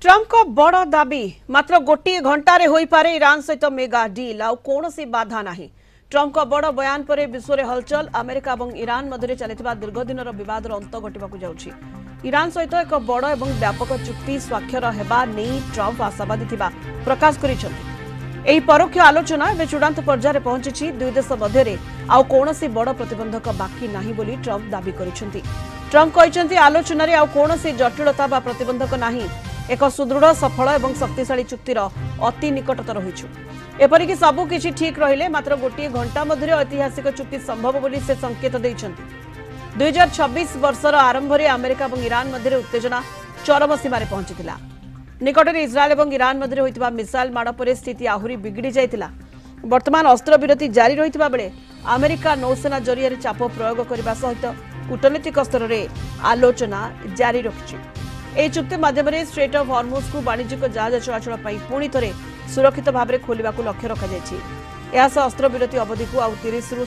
Trump को बड़ दाबी मात्र गोटे घंटे हो पारे ईरान सहित मेगा डील आउ कौन बाधा नहीं। ट्रम्प को बड़ बयान पर विश्व में हलचल। अमेरिका और ईरान मध्य चलता दीर्घ दिन विवाद अंत घटवाक जाउछि। ईरान सहित एक बड़ और व्यापक चुक्ति स्वाक्षर होगा नहीं ट्रम्प आशावादी थिबा प्रकाश करिसेंति। एही परोक्ष आलोचना एवं चूड़ांत पर्यायर पहुंची। दुई देश मध्य आउ कौन बड़ प्रतिबंधक बाकी नहीं बोली ट्रम्प दाबी करिसेंति। ट्रम्प कहते आलोचन आउ कौन जटिलता बा प्रतिबंधक नहीं, एक सुदृढ़ सफल और शक्तिशाली चुक्तिर अति निकटतर होइछु। एपरिक सबकिछि ठीक रहिले मात्र गोटे घंटा मध्य ऐतिहासिक चुक्ति संभव बोली से संकेत दैछन्ति। 2026 वर्षर आरंभ में अमेरिका और ईरान मध्य उत्तेजना चरम सीमार पहुंचीला। निकट में इस्राएल और ईरान मध्य होइतिबा मिसाइल माड़ पर स्थिति आहुरी बिगड़ी जाइतिला। वर्तमान अस्त्रविरति जारी रहितिबा बेले अमेरिका नौसेना जरिया चाप प्रयोग करने सहित कूटनीतिक स्तर में आलोचना जारी रखिछि। ଏହି ଚୁକ୍ତି ମାଧ୍ୟମରେ ଷ୍ଟ୍ରେଟ୍ ଅଫ୍ ହର୍ମୁଜକୁ ବାଣିଜ୍ୟିକ ଜାହାଜ ଚଳାଚଳ ପାଇଁ ପୁଣି ଥରେ ସୁରକ୍ଷିତ ଭାବରେ ଖୋଲିବାକୁ ଲକ୍ଷ୍ୟ ରଖାଯାଇଛି। ଏହା ସହ ଅସ୍ତ୍ରବିରତି ଅବଧିକୁ ଆଉ 30 ରୁ